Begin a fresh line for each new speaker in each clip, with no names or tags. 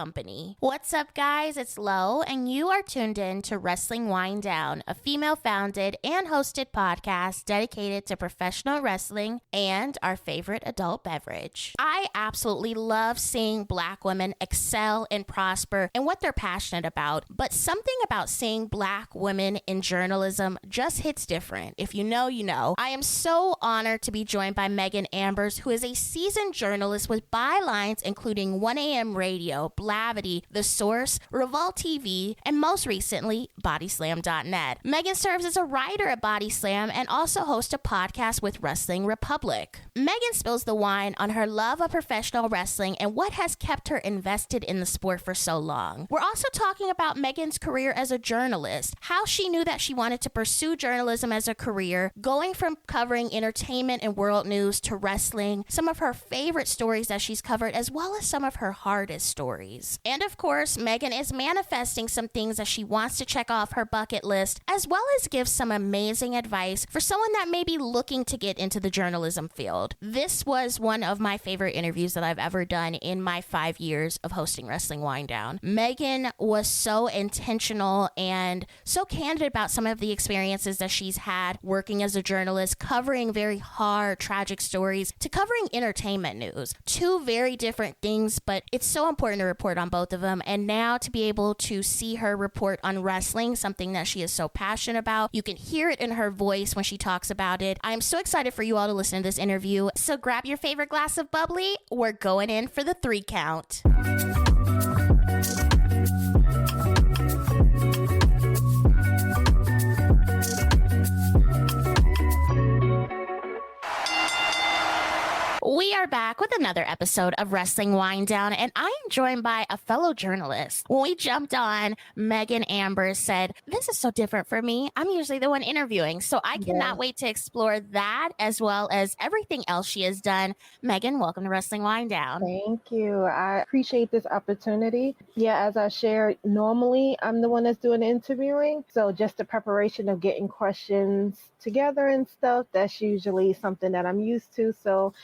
company. What's up, guys? It's Lo, and you are tuned in to Wrestling Winedown, a female-founded and hosted podcast dedicated to professional wrestling and our favorite adult beverage. I absolutely love seeing Black women excel and prosper in what they're passionate about, but something about seeing Black women in journalism just hits different. If you know, you know. I am so honored to be joined by Megan Ambers, who is a seasoned journalist with bylines including 1 a.m. Radio, Blavity, The Source, Revolt TV, and most recently, bodyslam.net. Megan serves as a writer at Bodyslam and also hosts a podcast with Wrestling Republic. Megan spills the wine on her love of professional wrestling and what has kept her invested in the sport for so long. We're also talking about Megan's career as a journalist, how she knew that she wanted to pursue journalism as a career, going from covering entertainment and world news to wrestling, some of her favorite stories that she's covered, as well as some of her hardest stories. And of course, Megan is manifesting some things that she wants to check off her bucket list, as well as give some amazing advice for someone that may be looking to get into the journalism field. This was one of my favorite interviews that I've ever done in my 5 years of hosting Wrestling Winedown. Megan was so intentional and so candid about some of the experiences that she's had working as a journalist, covering very hard, tragic stories, to covering entertainment news. Two very different things, but it's so important to report on both of them. And now to be able to see her report on wrestling, something that she is so passionate about, you can hear it in her voice when she talks about it. I'm so excited for you all to listen to this interview. So grab your favorite glass of bubbly. We're going in for the 3 count. We are back with another episode of Wrestling Winedown, and I am joined by a fellow journalist. When we jumped on, Megan Ambers said, "This is so different for me. I'm usually the one interviewing, so I cannot wait to explore that as well as everything else she has done." Megan, welcome to Wrestling Winedown.
Thank you. I appreciate this opportunity. Yeah, as I shared, normally I'm the one that's doing the interviewing, so just the preparation of getting questions together and stuff, that's usually something that I'm used to. So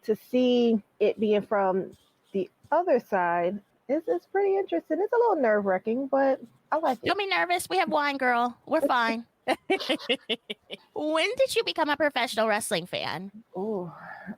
to see it being from the other side is pretty interesting. It's a little nerve-wracking, but I like it.
Don't be nervous. We have wine, girl. We're fine. When did you become a professional wrestling fan?
Oh,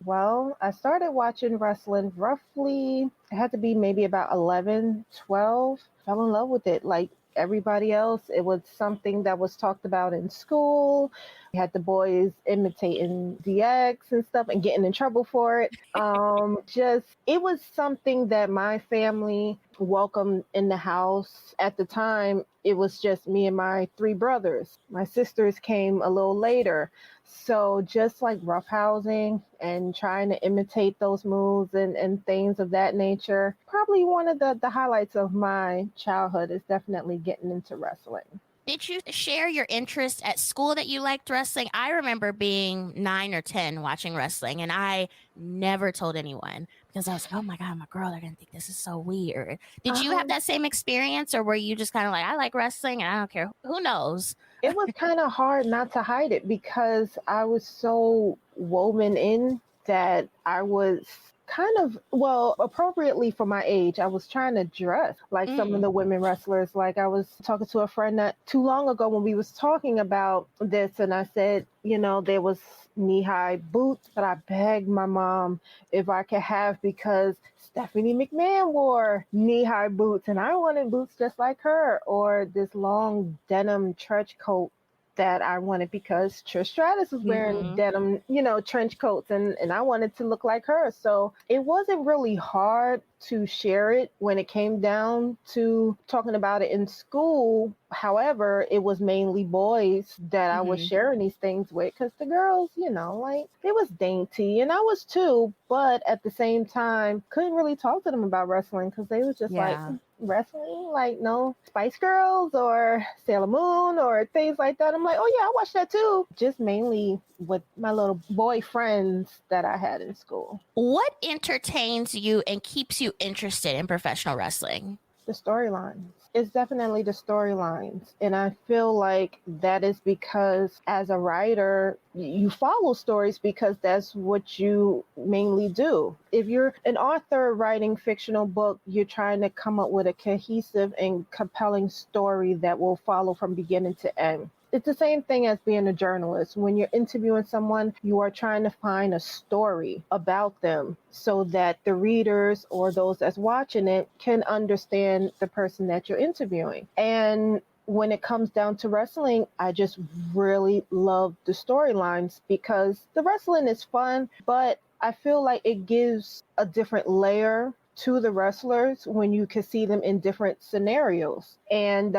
well, I started watching wrestling roughly, it had to be maybe about 11, 12. Fell in love with it like everybody else. It was something that was talked about in school. We had the boys imitating DX and stuff and getting in trouble for it. It was something that my family welcomed in the house. At the time, it was just me and my 3 brothers. My sisters came a little later. So just like roughhousing and trying to imitate those moves and things of that nature, probably one of the highlights of my childhood is definitely getting into wrestling.
Did you share your interest at school that you liked wrestling? I remember being 9 or 10 watching wrestling, and I never told anyone because I was like, oh my God, I'm a girl. They're going to think this is so weird. Did you have that same experience, or were you just kind of like, I like wrestling and I don't care? Who knows?
It was kind of hard not to hide it because I was so woven in that I was kind of, appropriately for my age, I was trying to dress like some of the women wrestlers. Like I was talking to a friend not too long ago when we was talking about this, and I said, there was knee-high boots that I begged my mom if I could have because Stephanie McMahon wore knee-high boots and I wanted boots just like her, or this long denim trench coat that I wanted because Trish Stratus was wearing denim, trench coats, and I wanted to look like her. So it wasn't really hard to share it when it came down to talking about it in school. However, it was mainly boys that I was sharing these things with because the girls, it was dainty and I was too, but at the same time, couldn't really talk to them about wrestling because they was just like, wrestling, like no Spice Girls or Sailor Moon or things like that. I'm like, oh yeah, I watched that too. Just mainly with my little boy friends that I had in school.
What entertains you and keeps you interested in professional wrestling?
The storylines. It's definitely the storylines. And I feel like that is because as a writer, you follow stories because that's what you mainly do. If you're an author writing fictional book, you're trying to come up with a cohesive and compelling story that will follow from beginning to end. It's the same thing as being a journalist. When you're interviewing someone, you are trying to find a story about them so that the readers or those that's watching it can understand the person that you're interviewing. And when it comes down to wrestling, I just really love the storylines because the wrestling is fun, but I feel like it gives a different layer to the wrestlers when you can see them in different scenarios. And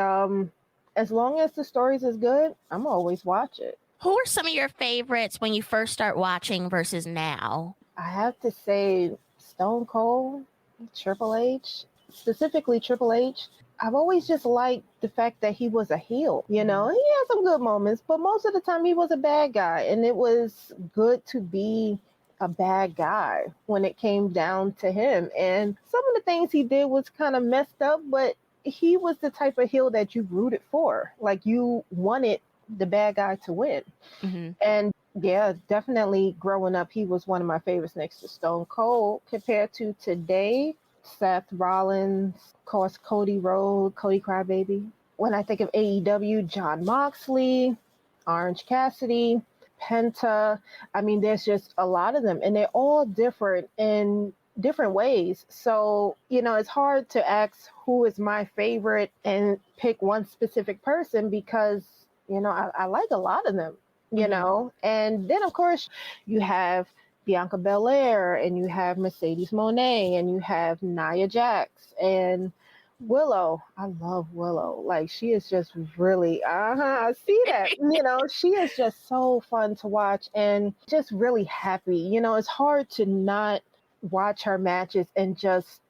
as long as the stories is good, I'm always watch it.
Who are some of your favorites when you first start watching versus now?
I have to say Stone Cold, Triple H, specifically Triple H. I've always just liked the fact that he was a heel. You know, he had some good moments, but most of the time he was a bad guy. And it was good to be a bad guy when it came down to him. And some of the things he did was kind of messed up, but he was the type of heel that you rooted for. Like you wanted the bad guy to win.
Mm-hmm.
And yeah, definitely growing up, he was one of my favorites next to Stone Cold. Compared to today, Seth Rollins, of course, Cody Rhodes, Cody Crybaby. When I think of AEW, John Moxley, Orange Cassidy, Penta. I mean, there's just a lot of them, and they're all different in different ways. So, you know, it's hard to ask who is my favorite and pick one specific person because, you know, I like a lot of them, you know. And then, of course, you have Bianca Belair and you have Mercedes Moné and you have Nia Jax and Willow. I love Willow. Like, she is just really, I see that. You know, she is just so fun to watch and just really happy. You know, it's hard to not watch her matches and just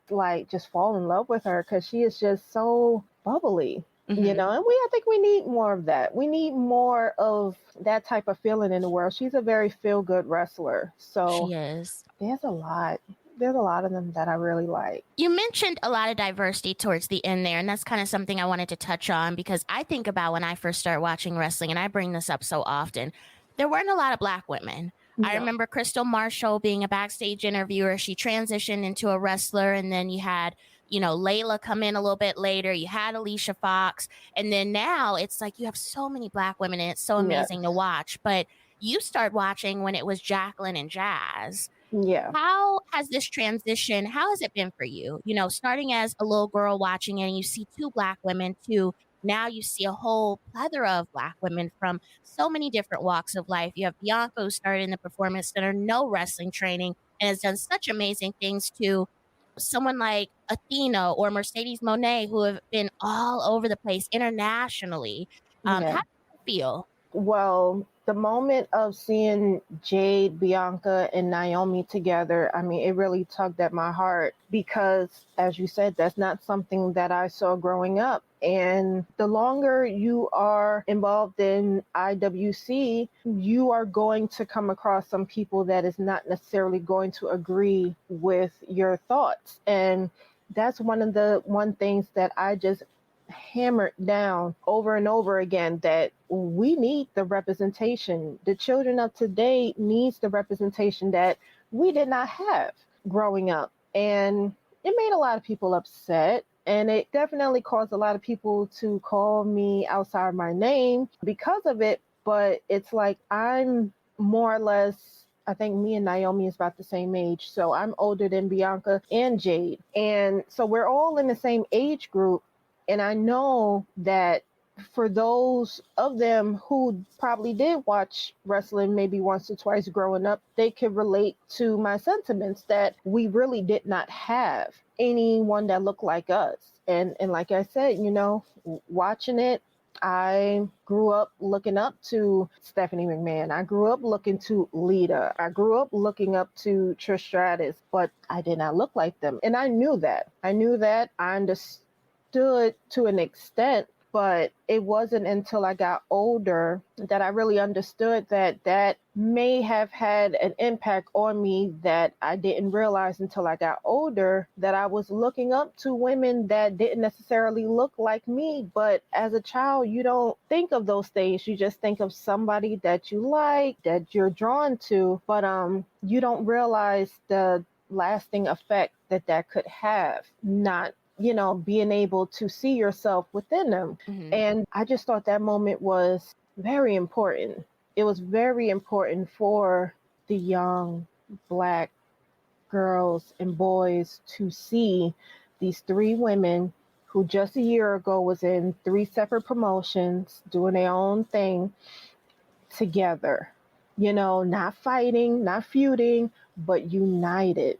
fall in love with her because she is just so bubbly. You know, and I think we need more of that. We need more of that type of feeling in the world. She's a very feel-good wrestler. So
she is.
There's a lot of them that I really like.
You mentioned a lot of diversity towards the end there, and that's kind of something I wanted to touch on because I think about when I first started watching wrestling, and I bring this up so often, there weren't a lot of Black women. No. I remember Crystal Marshall being a backstage interviewer. She transitioned into a wrestler, and then you had, you know, Layla come in a little bit later. You had Alicia Fox. And then now it's like you have so many Black women, and it's so amazing to watch. But you start watching when it was Jacqueline and Jazz.
Yeah.
How has this transition, how has it been for you? You know, starting as a little girl watching it and you see two Black women to now you see a whole plethora of Black women from so many different walks of life. You have Bianca, who started in the Performance Center, no wrestling training, and has done such amazing things, to someone like Athena or Mercedes Moné, who have been all over the place internationally. How do you feel?
Well, the moment of seeing Jade, Bianca, and Naomi together, I mean, it really tugged at my heart because, as you said, that's not something that I saw growing up. And the longer you are involved in IWC, you are going to come across some people that is not necessarily going to agree with your thoughts. And that's one things that I just hammered down over and over again, that we need the representation. The children of today needs the representation that we did not have growing up. And it made a lot of people upset. And it definitely caused a lot of people to call me outside my name because of it. But it's like, I'm more or less, I think me and Naomi is about the same age. So I'm older than Bianca and Jade. And so we're all in the same age group. And I know that for those of them who probably did watch wrestling maybe once or twice growing up, they could relate to my sentiments that we really did not have anyone that looked like us. And like I said, you know, watching it, I grew up looking up to Stephanie McMahon. I grew up looking to Lita. I grew up looking up to Trish Stratus, but I did not look like them. And I knew that. I understood to an extent But it wasn't until I got older that I really understood that that may have had an impact on me that I didn't realize until I got older, that I was looking up to women that didn't necessarily look like me. But as a child, you don't think of those things. You just think of somebody that you like, that you're drawn to, but you don't realize the lasting effect that that could have, not being able to see yourself within them.
Mm-hmm.
And I just thought that moment was very important. It was very important for the young Black girls and boys to see these three women who just a year ago was in three separate promotions doing their own thing together, not fighting, not feuding, but united.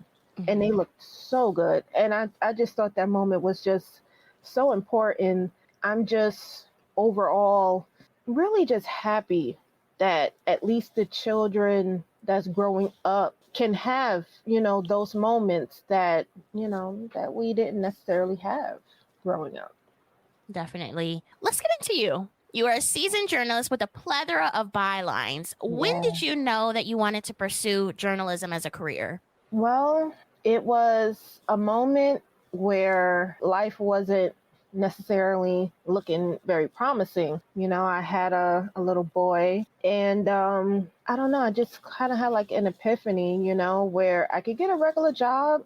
And they
Mm-hmm.
looked so good. And I just thought that moment was just so important. I'm just overall really just happy that at least the children that's growing up can have, those moments that, that we didn't necessarily have growing up.
Definitely. Let's get into you. You are a seasoned journalist with a plethora of bylines. When
Yeah.
did you know that you wanted to pursue journalism as a career?
Well, it was a moment where life wasn't necessarily looking very promising. I had a little boy, and I don't know, I just kind of had like an epiphany, where I could get a regular job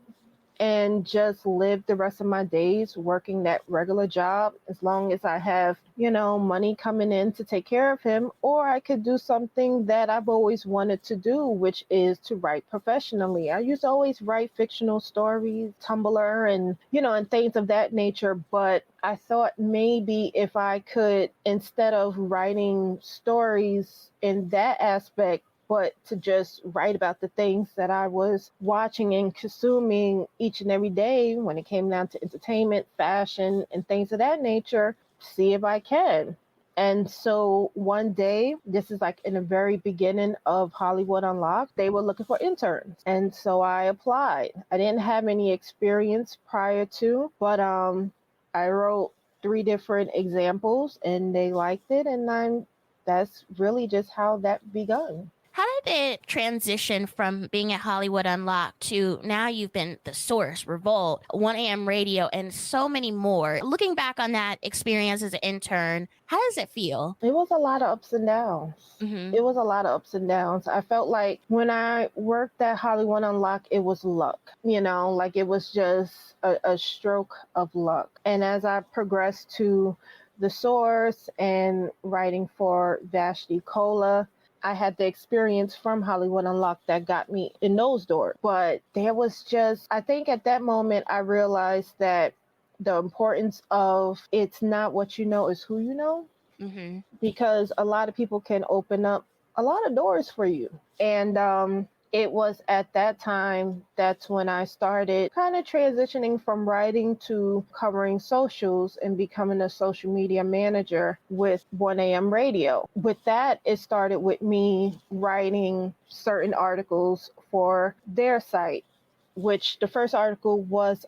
and just live the rest of my days working that regular job as long as I have, money coming in to take care of him. Or I could do something that I've always wanted to do, which is to write professionally. I used to always write fictional stories, Tumblr, and things of that nature. But I thought maybe if I could, instead of writing stories in that aspect, but to just write about the things that I was watching and consuming each and every day when it came down to entertainment, fashion, and things of that nature, see if I can. And so one day, this is like in the very beginning of Hollywood Unlocked, they were looking for interns. And so I applied. I didn't have any experience prior to, but I wrote 3 different examples and they liked it. And that's really just how that begun.
How did it transition from being at Hollywood Unlocked to now you've been The Source, Revolt, 1 a.m. radio, and so many more? Looking back on that experience as an intern, how does it feel?
It was a lot of ups and downs.
Mm-hmm.
It was a lot of ups and downs. I felt like when I worked at Hollywood Unlocked, it was luck, like it was just a stroke of luck. And as I progressed to The Source and writing for Vashti Cola, I had the experience from Hollywood Unlocked that got me in those doors. But there was just, I think at that moment, I realized that the importance of it's not what you know, it's who you know.
Mm-hmm.
Because a lot of people can open up a lot of doors for you. And it was at that time that's when I started kind of transitioning from writing to covering socials and becoming a social media manager with 1 a.m. radio. With that, it started with me writing certain articles for their site, which the first article was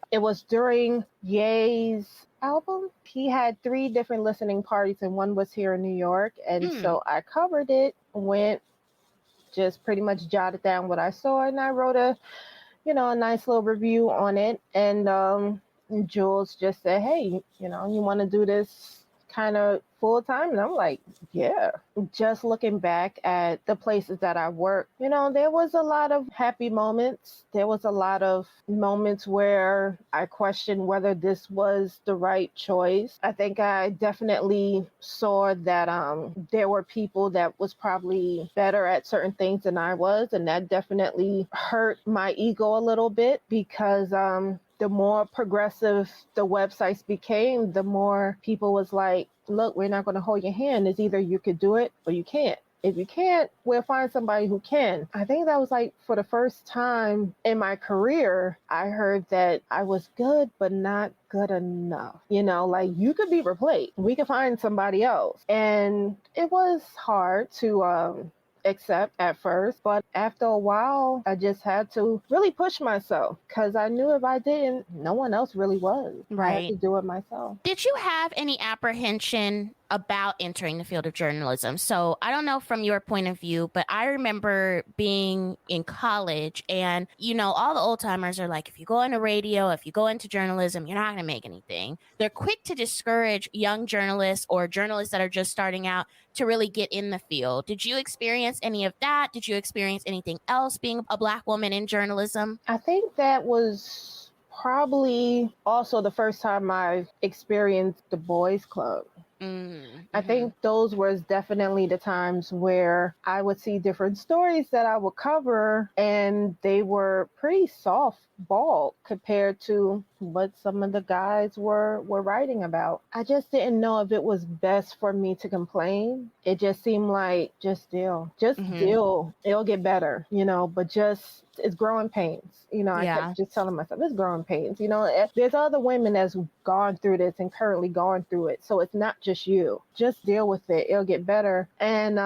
during Ye's album. He had 3 different listening parties and one was here in New York. And so I covered it, went, just pretty much jotted down what I saw, and I wrote a nice little review on it. And Jules just said, hey, you want to do this kind of full time? And I'm like, yeah. Just looking back at the places that I worked, there was a lot of happy moments. There was a lot of moments where I questioned whether this was the right choice. I think I definitely saw that there were people that was probably better at certain things than I was, and that definitely hurt my ego a little bit because the more progressive the websites became, the more people was like, look, we're not going to hold your hand. It's either you could do it or you can't. If you can't, we'll find somebody who can. I think that was like for the first time in my career, I heard that I was good, but not good enough. Like you could be replaced. We could find somebody else. And it was hard to accept at first, but after a while, I just had to really push myself because I knew if I didn't, no one else really was. I had
Right.
to do it myself.
Did you have any apprehension about entering the field of journalism? So I don't know from your point of view, but I remember being in college and, all the old timers are like, if you go into radio, if you go into journalism, you're not going to make anything. They're quick to discourage young journalists or journalists that are just starting out to really get in the field. Did you experience any of that? Did you experience anything else being a Black woman in journalism?
I think that was probably also the first time I experienced the boys club. I
Mm-hmm.
think those was definitely the times where I would see different stories that I would cover, and they were pretty soft ball compared to what some of the guys were writing about. I just didn't know if it was best for me to complain. It just seemed like just
Mm-hmm.
deal. It'll get better, but just it's growing pains. I
Yeah.
kept just telling myself it's growing pains. There's other women that's gone through this and currently going through it. So it's not just you. Just deal with it. It'll get better. And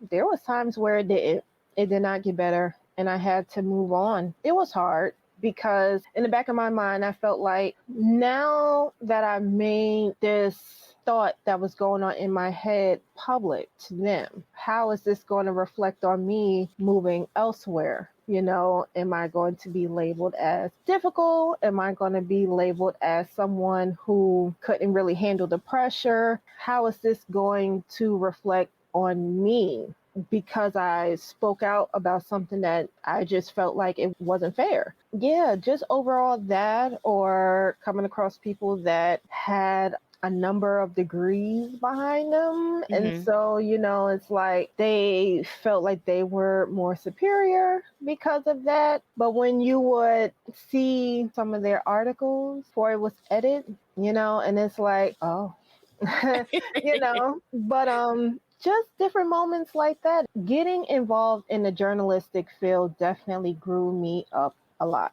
there was times where it didn't. It did not get better. And I had to move on. It was hard because in the back of my mind, I felt like now that I made this thought that was going on in my head public to them, how is this going to reflect on me moving elsewhere? Am I going to be labeled as difficult? Am I going to be labeled as someone who couldn't really handle the pressure? How is this going to reflect on me? Because I spoke out about something that I just felt like it wasn't fair. Yeah, just overall that, or coming across people that had a number of degrees behind them. And
Mm-hmm.
so, it's like they felt like they were more superior because of that. But when you would see some of their articles before it was edited, and it's like, oh, but just different moments like that. Getting involved in the journalistic field definitely grew me up a lot.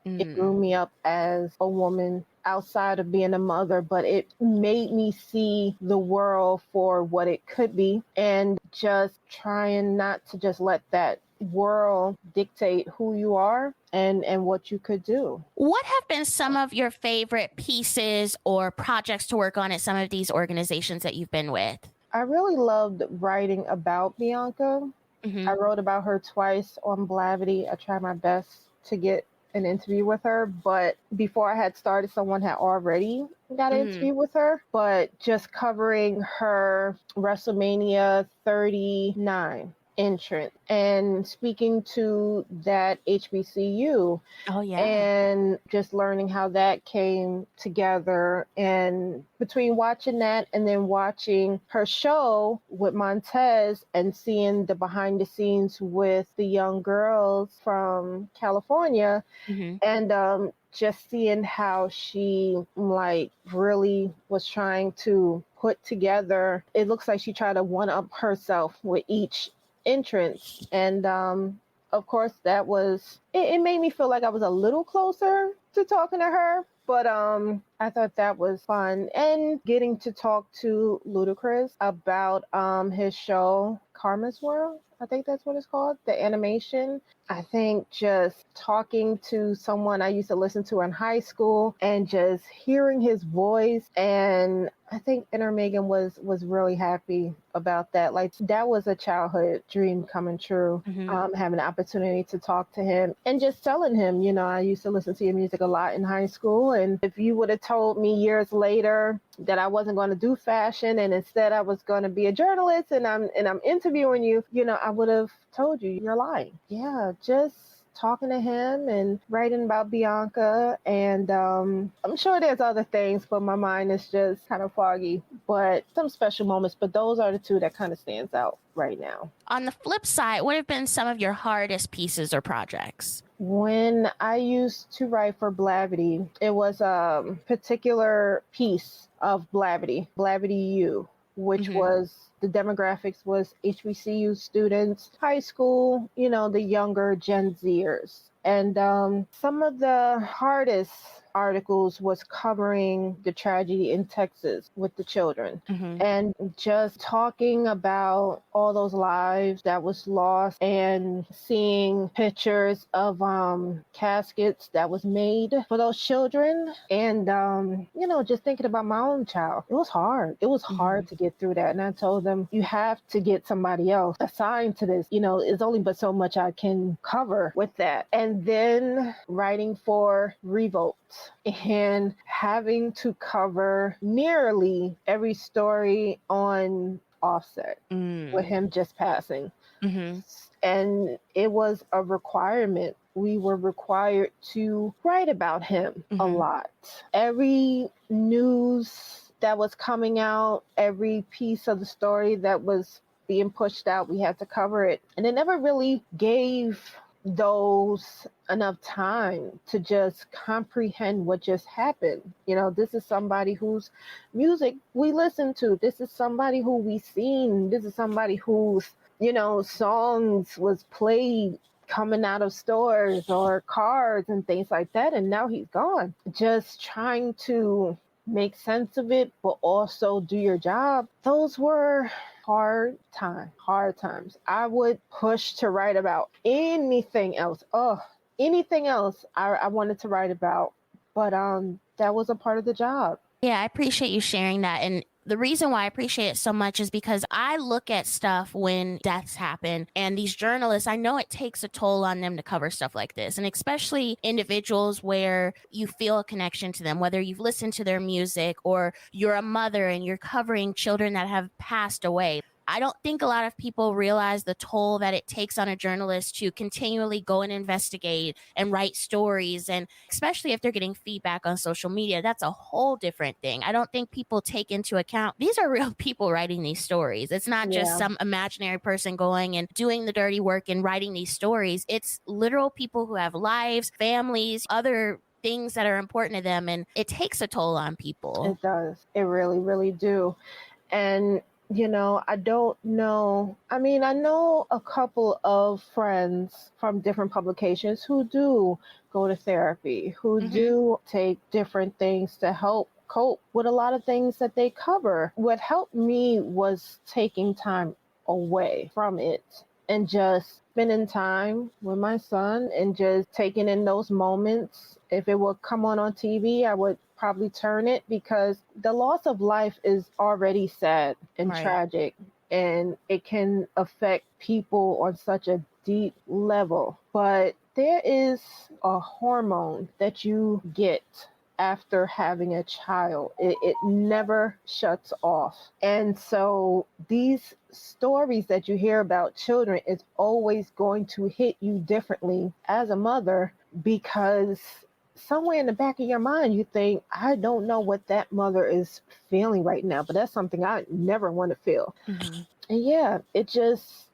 It
Mm.
grew me up as a woman outside of being a mother, but it made me see the world for what it could be and just trying not to just let that world dictate who you are and what you could do.
What have been some of your favorite pieces or projects to work on at some of these organizations that you've been with?
I really loved writing about Bianca.
Mm-hmm.
I wrote about her twice on Blavity. I tried my best to get an interview with her, but before I had started, someone had already got an
Mm-hmm.
interview with her. But just covering her WrestleMania 39 entrance and speaking to that HBCU
Oh, yeah.
and just learning how that came together. And between watching that and then watching her show with Montez and seeing the behind the scenes with the young girls from California,
Mm-hmm.
and just seeing how she like really was trying to put together, it looks like she tried to one up herself with each entrance. And of course that was it made me feel like I was a little closer to talking to her. But I thought that was fun, and getting to talk to Ludacris about his show Karma's World. I think that's what it's called, the animation. I think just talking to someone I used to listen to in high school and just hearing his voice, and I think Inner Megan was really happy about that. Like that was a childhood dream coming true.
Mm-hmm.
Having the opportunity to talk to him and just telling him, I used to listen to your music a lot in high school, and if you would have told me years later that I wasn't going to do fashion and instead I was going to be a journalist and I'm interviewing you, I would have told you you're lying. Yeah, just talking to him and writing about Bianca. And I'm sure there's other things, but my mind is just kind of foggy. But some special moments, but those are the two that kind of stands out right now.
On the flip side, what have been some of your hardest pieces or projects?
When I used to write for Blavity, it was a particular piece of Blavity U, which
Mm-hmm.
was the demographics was HBCU students, high school, the younger Gen Zers. And some of the hardest articles was covering the tragedy in Texas with the children.
Mm-hmm.
And just talking about all those lives that was lost and seeing pictures of caskets that was made for those children. And, just thinking about my own child. It was hard. It was hard to get through that. And I told them, you have to get somebody else assigned to this. It's only but so much I can cover with that. And then writing for Revolt and having to cover nearly every story on Offset with him just passing.
Mm-hmm.
And it was a requirement. We were required to write about him a lot. Every news that was coming out, every piece of the story that was being pushed out, we had to cover it. And it never really gave those enough time to just comprehend what just happened. This is somebody whose music we listen to. This is somebody who we seen. This is somebody whose, songs was played coming out of stores or cars and things like that. And now he's gone. Just trying to make sense of it, but also do your job. Those were hard times. I would push to write about anything else. Anything else I wanted to write about. But that was a part of the job.
Yeah, I appreciate you sharing that. And the reason why I appreciate it so much is because I look at stuff when deaths happen, and these journalists, I know it takes a toll on them to cover stuff like this, and especially individuals where you feel a connection to them, whether you've listened to their music or you're a mother and you're covering children that have passed away. I don't think a lot of people realize the toll that it takes on a journalist to continually go and investigate and write stories. And especially if they're getting feedback on social media, that's a whole different thing. I don't think people take into account these are real people writing these stories. It's not just some imaginary person going and doing the dirty work and writing these stories. It's literal people who have lives, families, other things that are important to them. And it takes a toll on people.
It does. It really, really do. And I don't know. I mean, I know a couple of friends from different publications who do go to therapy, who do take different things to help cope with a lot of things that they cover. What helped me was taking time away from it and just spending time with my son and just taking in those moments. If it would come on TV, I would probably turn it, because the loss of life is already sad and tragic, and it can affect people on such a deep level. But there is a hormone that you get after having a child. It never shuts off. And so these stories that you hear about children is always going to hit you differently as a mother, because somewhere in the back of your mind, you think, I don't know what that mother is feeling right now, but that's something I never want to feel. And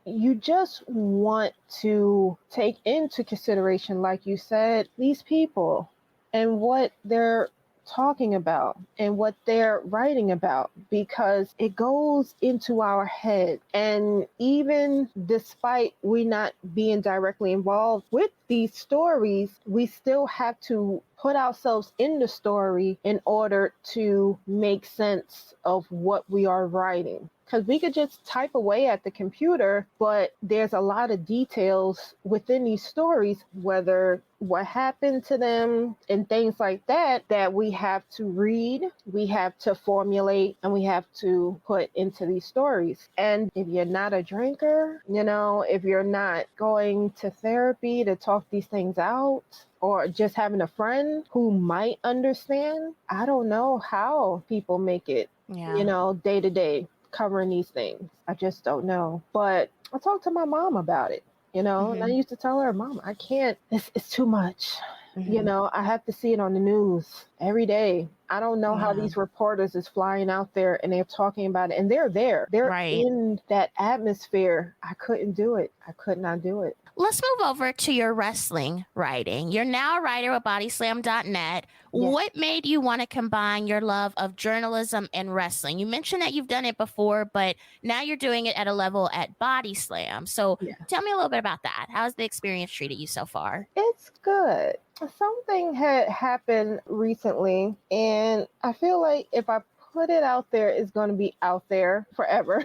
you just want to take into consideration, like you said, these people and what they're talking about and what they're writing about, because it goes into our head. And even despite we not being directly involved with these stories, we still have to put ourselves in the story in order to make sense of what we are writing. Because we could just type away at the computer, but there's a lot of details within these stories, whether what happened to them and things like that, that we have to read, we have to formulate, and we have to put into these stories. And if you're not a drinker, if you're not going to therapy to talk these things out, or just having a friend who might understand, I don't know how people make it, day to day, covering these things. I just don't know. But I talked to my mom about it, and I used to tell her, Mom, I can't, it's too much. I have to see it on the news every day. I don't know how these reporters is flying out there and they're talking about it, and they're there. They're in that atmosphere. I couldn't do it. I could not do it.
Let's move over to your wrestling writing. You're now a writer at bodyslam.net.
Yes.
What made you want to combine your love of journalism and wrestling? You mentioned that you've done it before, but now you're doing it at a level at Body Slam. So tell me a little bit about that. How has the experience treated you so far?
It's good. Something had happened recently, and I feel like if I put it out there, it's going to be out there forever.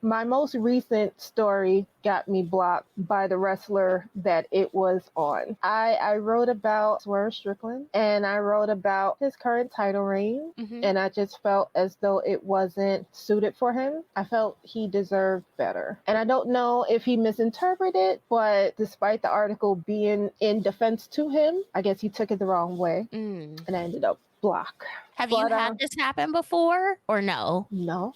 My most recent story got me blocked by the wrestler that it was on. I wrote about Swerve Strickland, and I wrote about his current title reign, and I just felt as though it wasn't suited for him. I felt he deserved better. And I don't know if he misinterpreted, but despite the article being in defense to him, I guess he took it the wrong way, and I ended up blocked.
Have you had this happen before or no?
No.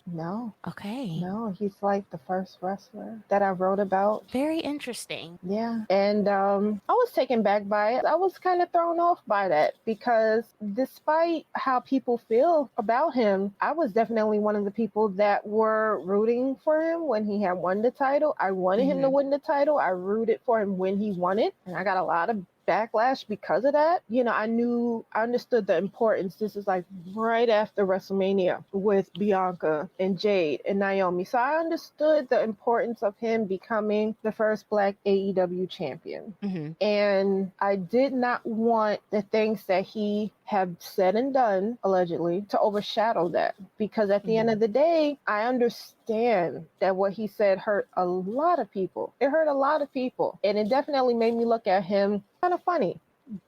Okay.
No, he's like the first wrestler that I wrote about.
Very interesting.
Yeah. And I was taken back by it. I was kind of thrown off by that because despite how people feel about him, I was definitely one of the people that were rooting for him when he had won the title. I wanted him to win the title. I rooted for him when he won it. And I got a lot of backlash because of that. You know, I understood the importance. This is like right after WrestleMania with Bianca and Jade and Naomi. So I understood the importance of him becoming the first Black AEW champion. And I did not want the things that he had said and done, allegedly, to overshadow that. Because at the end of the day, I understand that what he said hurt a lot of people. It hurt a lot of people. And it definitely made me look at him kind of funny.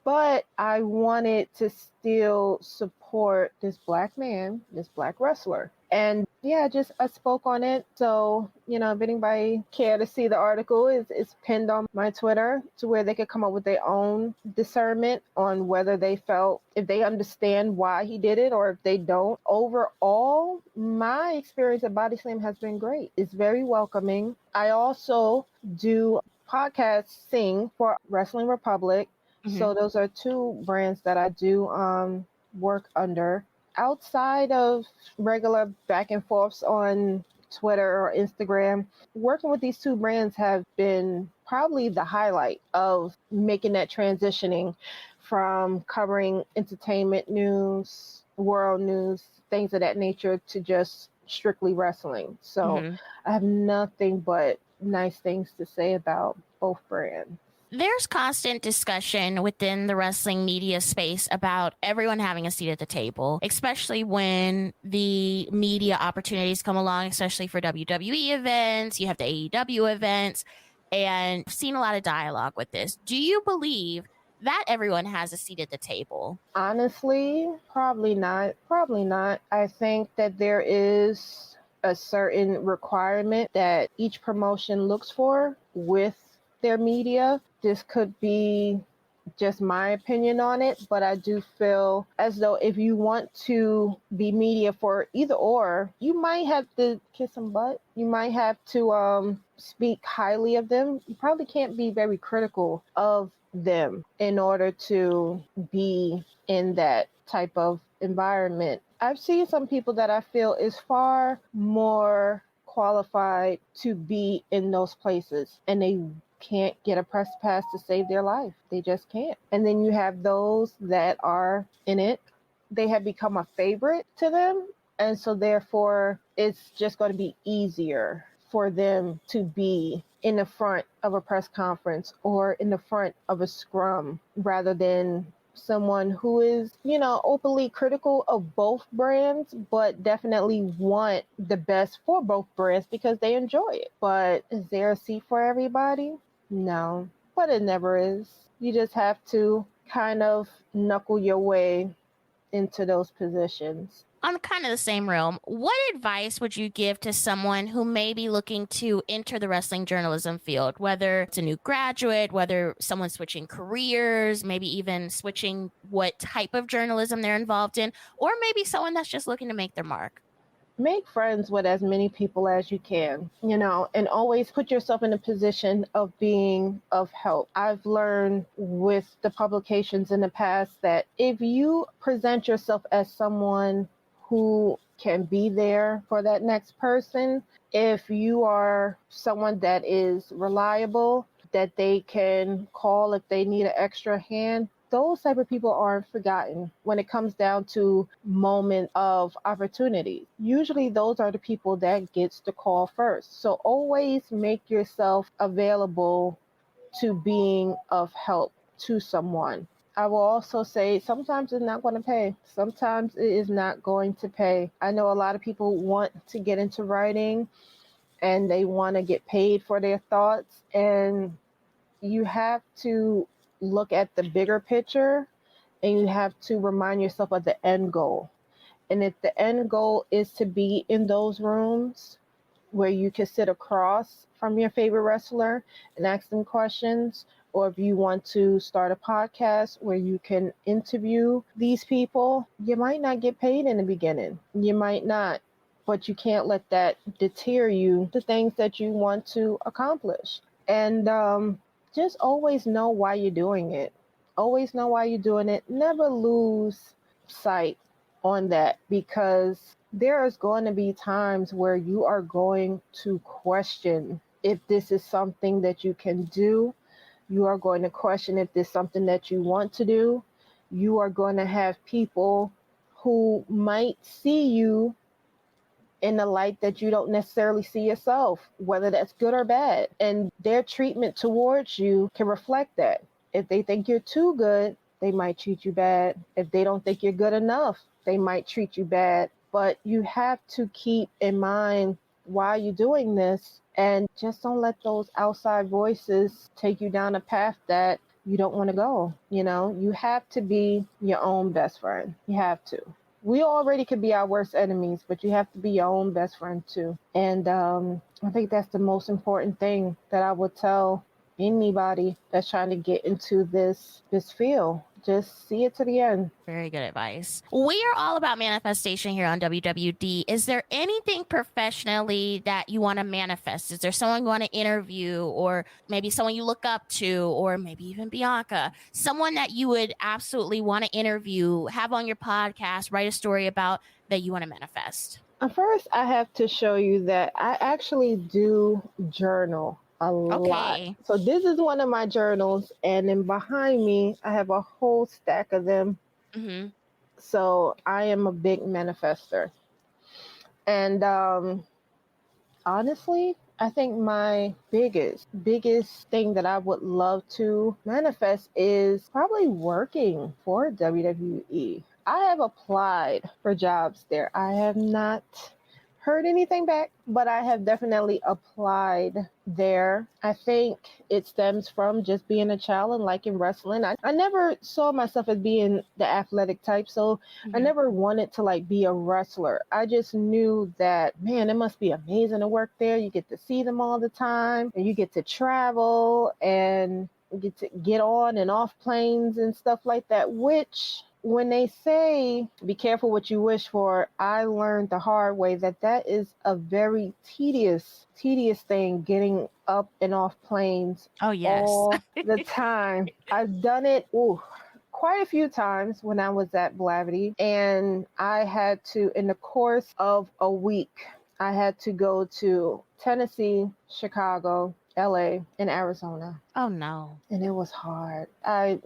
But I wanted to still support this Black man, this Black wrestler. And yeah, I spoke on it. So, you know, if anybody care to see the article, it's pinned on my Twitter to where they could come up with their own discernment on whether they felt, if they understand why he did it or if they don't. Overall, my experience at Body Slam has been great. It's very welcoming. I also do podcasting for Wrestling Republic. So those are two brands that I do work under. Outside of regular back and forths on Twitter or Instagram, working with these two brands have been probably the highlight of making that transitioning from covering entertainment news, world news, things of that nature to just strictly wrestling. So I have nothing but nice things to say about both brands.
There's constant discussion within the wrestling media space about everyone having a seat at the table, especially when the media opportunities come along, especially for WWE events. You have the AEW events, and I've seen a lot of dialogue with this. Do you believe that everyone has a seat at the table?
Honestly, probably not. Probably not. I think that there is a certain requirement that each promotion looks for with their media. This could be just my opinion on it, but I do feel as though if you want to be media for either or, you might have to kiss some butt. You might have to speak highly of them. You probably can't be very critical of them in order to be in that type of environment. I've seen some people that I feel is far more qualified to be in those places, and they can't get a press pass to save their life. They just can't. And then you have those that are in it. They have become a favorite to them. And so therefore, it's just going to be easier for them to be in the front of a press conference or in the front of a scrum rather than someone who is, you know, openly critical of both brands, but definitely want the best for both brands because they enjoy it. But is there a seat for everybody? No, but it never is. You just have to kind of knuckle your way into those positions.
On kind of the same realm, what advice would you give to someone who may be looking to enter the wrestling journalism field, whether it's a new graduate, whether someone's switching careers, maybe even switching what type of journalism they're involved in, or maybe someone that's just looking to make their mark?
make friends with as many people as you can, and always put yourself in a position of being of help. I've learned with the publications in the past that if you present yourself as someone who can be there for that next person, if you are someone that is reliable, that they can call if they need an extra hand, those type of people aren't forgotten when it comes down to moment of opportunity. Usually those are the people that gets the call first. So always make yourself available to being of help to someone. I will also say sometimes it's not going to pay. Sometimes it is not going to pay. I know a lot of people want to get into writing and they want to get paid for their thoughts, and you have to look at the bigger picture, and you have to remind yourself of the end goal. And if the end goal is to be in those rooms where you can sit across from your favorite wrestler and ask them questions, or if you want to start a podcast where you can interview these people, you might not get paid in the beginning. You might not, but you can't let that deter you, the things that you want to accomplish. And just always know why you're doing it. Always know why you're doing it. Never lose sight on that, because there is going to be times where you are going to question if this is something that you can do. You are going to question if this is something that you want to do. You are going to have people who might see you in a light that you don't necessarily see yourself, whether that's good or bad. And their treatment towards you can reflect that. If they think you're too good, they might treat you bad. If they don't think you're good enough, they might treat you bad. But you have to keep in mind why you're doing this, and just don't let those outside voices take you down a path that you don't want to go. You have to be your own best friend. You have to. We already could be our worst enemies, but you have to be your own best friend too. And I think that's the most important thing that I would tell anybody that's trying to get into this field. Just see it to the end.
Very good advice. We are all about manifestation here on WWD. Is there anything professionally that you want to manifest? Is there someone you want to interview, or maybe someone you look up to, or maybe even Bianca, someone that you would absolutely want to interview, have on your podcast, write a story about, that you want to manifest?
First, I have to show you that I actually do journal a lot.
Okay.
So this is one of my journals, and then behind me, I have a whole stack of them.
Mm-hmm.
So I am a big manifester. And honestly, I think my biggest thing that I would love to manifest is probably working for WWE. I have applied for jobs there. I have not heard anything back, but I have definitely applied there. I think it stems from just being a child and liking wrestling. I never saw myself as being the athletic type, so I never wanted to be a wrestler. I just knew that, man, it must be amazing to work there. You get to see them all the time, and you get to travel and get to get on and off planes and stuff like that, which, when they say be careful what you wish for, I learned the hard way that is a very tedious thing, getting up and off planes all the time. I've done it quite a few times when I was at Blavity, and I had to, in the course of a week, I had to go to Tennessee, Chicago, LA, and Arizona.
Oh no.
And it was hard. I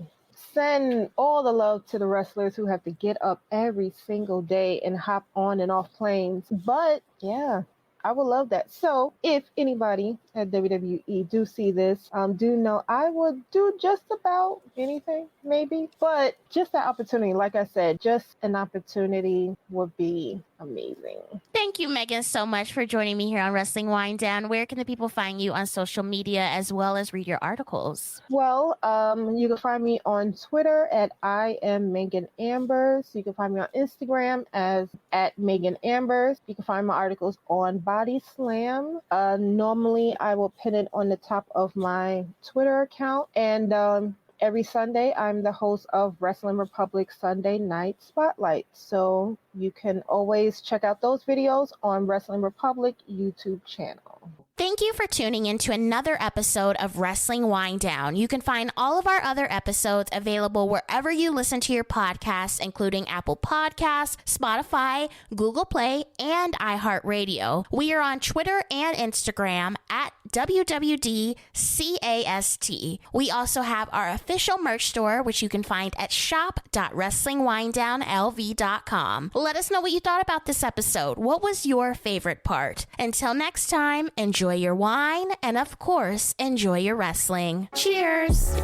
send all the love to the wrestlers who have to get up every single day and hop on and off planes. But yeah, I would love that. So if anybody at WWE do see this, do know I would do just about anything, maybe. But just that opportunity, like I said, just an opportunity would be amazing.
Thank you, Megan, so much for joining me here on Wrestling Winedown. Where can the people find you on social media as well as read your articles?
Well, you can find me on Twitter at I am Megan Ambers. You can find me on Instagram as at Megan Ambers. You can find my articles on Body Slam. Normally, I will pin it on the top of my Twitter account. And every Sunday, I'm the host of Wrestling Republic Sunday Night Spotlight. So you can always check out those videos on Wrestling Republic YouTube channel.
Thank you for tuning in to another episode of Wrestling Winedown. You can find all of our other episodes available wherever you listen to your podcasts, including Apple Podcasts, Spotify, Google Play, and iHeartRadio. We are on Twitter and Instagram at WWDCAST. We also have our official merch store, which you can find at shop.wrestlingwinedownlv.com. Let us know what you thought about this episode. What was your favorite part? Until next time, enjoy your wine and, of course, enjoy your wrestling. Cheers!